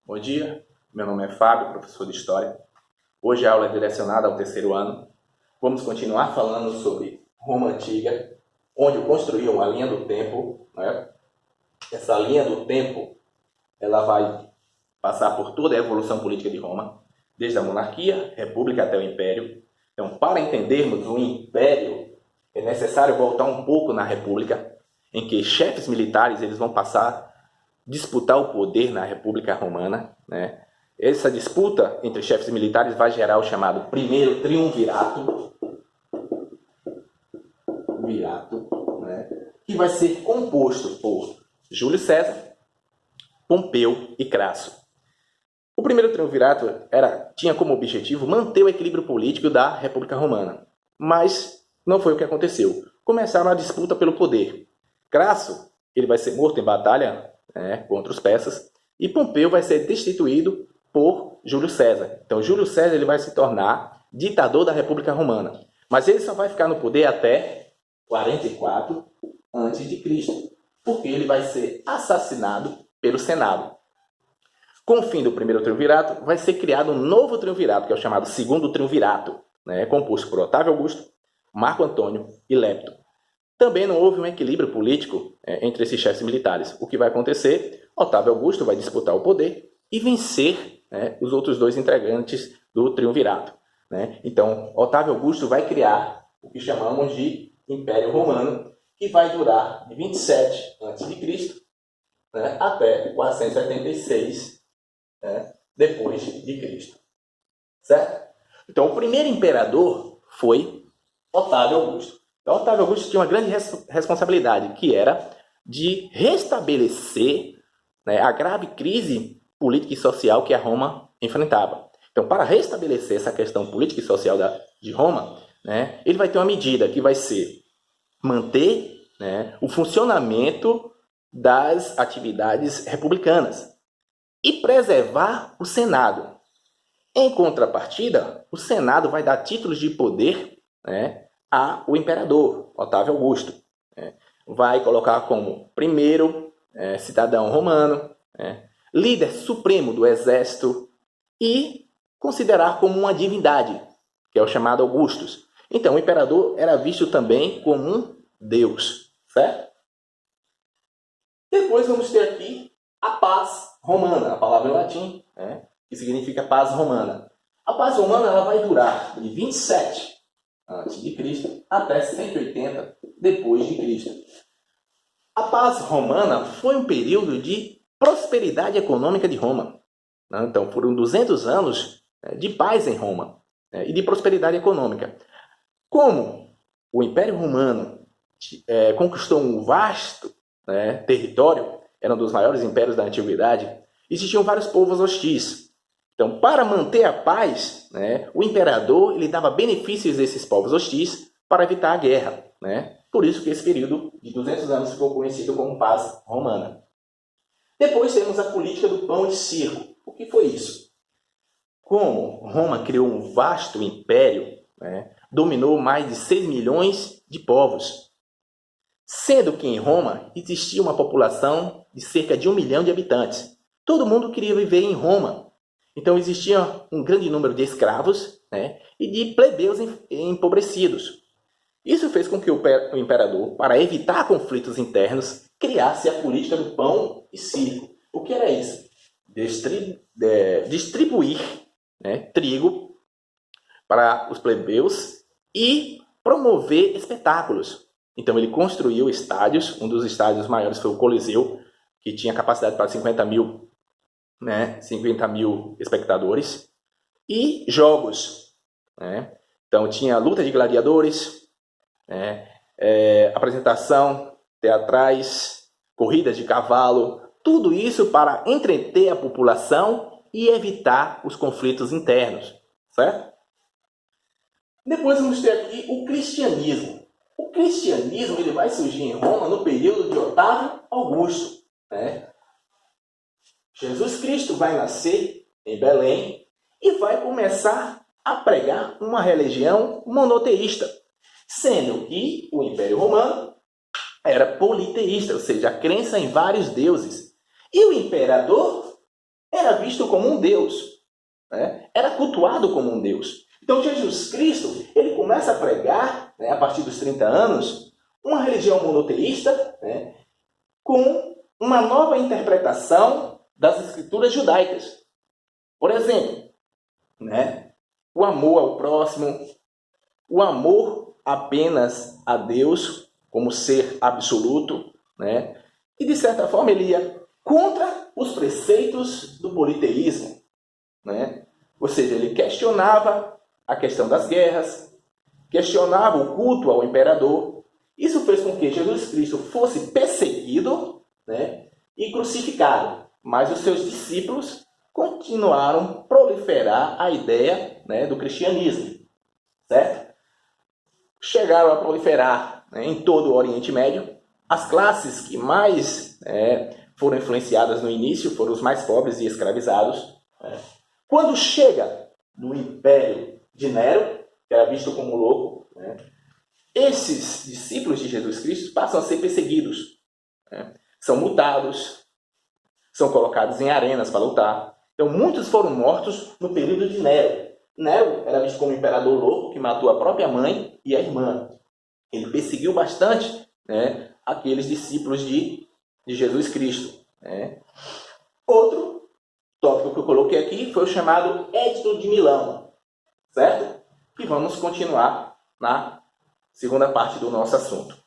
Bom dia, meu nome é Fábio, professor de História. Hoje a aula é direcionada ao terceiro ano. Vamos continuar falando sobre Roma Antiga, onde construíam uma linha do tempo, né? Essa linha do tempo ela vai passar por toda a evolução política de Roma, desde a monarquia, república até o império. Então, para entendermos o império, é necessário voltar um pouco na república, em que chefes militares eles vão passar a disputar o poder na República Romana, né? Essa disputa entre chefes militares vai gerar o chamado primeiro triunvirato, né? Que vai ser composto por Júlio César, Pompeu e Crasso. O primeiro triunvirato tinha como objetivo manter o equilíbrio político da República Romana, mas não foi o que aconteceu. Começaram a disputa pelo poder. Crasso ele vai ser morto em batalha, né, contra os persas, e Pompeu vai ser destituído por Júlio César. Então Júlio César ele vai se tornar ditador da República Romana, mas ele só vai ficar no poder até 44 a.C., porque ele vai ser assassinado pelo Senado. Com o fim do primeiro triunvirato, vai ser criado um novo triunvirato, que é o chamado segundo triunvirato, né, composto por Otávio Augusto, Marco Antônio e Lepto. Também não houve um equilíbrio político entre esses chefes militares. O que vai acontecer? Otávio Augusto vai disputar o poder e vencer, né, os outros dois integrantes do triunvirato, né? Então, Otávio Augusto vai criar o que chamamos de Império Romano, que vai durar de 27 a.C., né, até 476, né, depois de Cristo. Certo? Então, o primeiro imperador foi Otávio Augusto. Então, Otávio Augusto tinha uma grande responsabilidade, que era de restabelecer, né, a grave crise política e social que a Roma enfrentava. Então, para restabelecer essa questão política e social de Roma, né, ele vai ter uma medida que vai ser manter, né, o funcionamento das atividades republicanas e preservar o Senado. Em contrapartida, o Senado vai dar títulos de poder, né, ao imperador, Otávio Augusto. Vai colocar como primeiro cidadão romano, líder supremo do exército e considerar como uma divindade, que é o chamado Augustus. Então, o imperador era visto também como um deus, certo? Depois vamos ter aqui a paz romana, a palavra em latim, que significa paz romana. A paz romana ela vai durar de 27 a.C. até 180 depois de Cristo. A paz romana foi um período de prosperidade econômica de Roma. Então, foram 200 anos de paz em Roma e de prosperidade econômica. Como o Império Romano conquistou um vasto território, era um dos maiores impérios da antiguidade, existiam vários povos hostis. Então, para manter a paz, o imperador ele dava benefícios a esses povos hostis para evitar a guerra. Por isso que esse período de 200 anos ficou conhecido como paz romana. Depois temos a política do pão e circo. O que foi isso? Como Roma criou um vasto império, dominou mais de 6 milhões de povos, sendo que em Roma existia uma população de cerca de 1 milhão de habitantes. Todo mundo queria viver em Roma. Então existia um grande número de escravos, e de plebeus empobrecidos. Isso fez com que o imperador, para evitar conflitos internos, criasse a política do pão e circo. O que era isso? Distribuir trigo para os plebeus e promover espetáculos. Então ele construiu estádios, um dos estádios maiores foi o Coliseu, que tinha capacidade para 50 mil espectadores, e jogos. Então tinha luta de gladiadores, apresentação, teatrais, corridas de cavalo, tudo isso para entreter a população e evitar os conflitos internos, certo? Depois vamos ter aqui o cristianismo. O cristianismo ele vai surgir em Roma no período de Otávio Augusto. Jesus Cristo vai nascer em Belém e vai começar a pregar uma religião monoteísta, sendo que o Império Romano era politeísta, ou seja, a crença em vários deuses. E o imperador era visto como um Deus, né? Era cultuado como um Deus. Então Jesus Cristo, ele começa a pregar, né, a partir dos 30 anos, uma religião monoteísta, né, com uma nova interpretação das escrituras judaicas. Por exemplo, né, o amor ao próximo, o amor apenas a Deus como ser absoluto, né? E de certa forma ele ia contra os preceitos do politeísmo, né? Ou seja, ele questionava a questão das guerras, questionava o culto ao imperador. Isso fez com que Jesus Cristo fosse perseguido, né, e crucificado, mas os seus discípulos continuaram a proliferar a ideia, né, do cristianismo, certo? Chegaram a proliferar, né, em todo o Oriente Médio. As classes que mais foram influenciadas no início foram os mais pobres e escravizados. Né? Quando chega no Império de Nero, que era visto como louco, né, esses discípulos de Jesus Cristo passam a ser perseguidos. Né? São multados, são colocados em arenas para lutar. Então, muitos foram mortos no período de Nero. Nero era visto como um imperador louco que matou a própria mãe e a irmã. Ele perseguiu bastante, né, aqueles discípulos de Jesus Cristo. Né? Outro tópico que eu coloquei aqui foi o chamado Edito de Milão, certo? E vamos continuar na segunda parte do nosso assunto.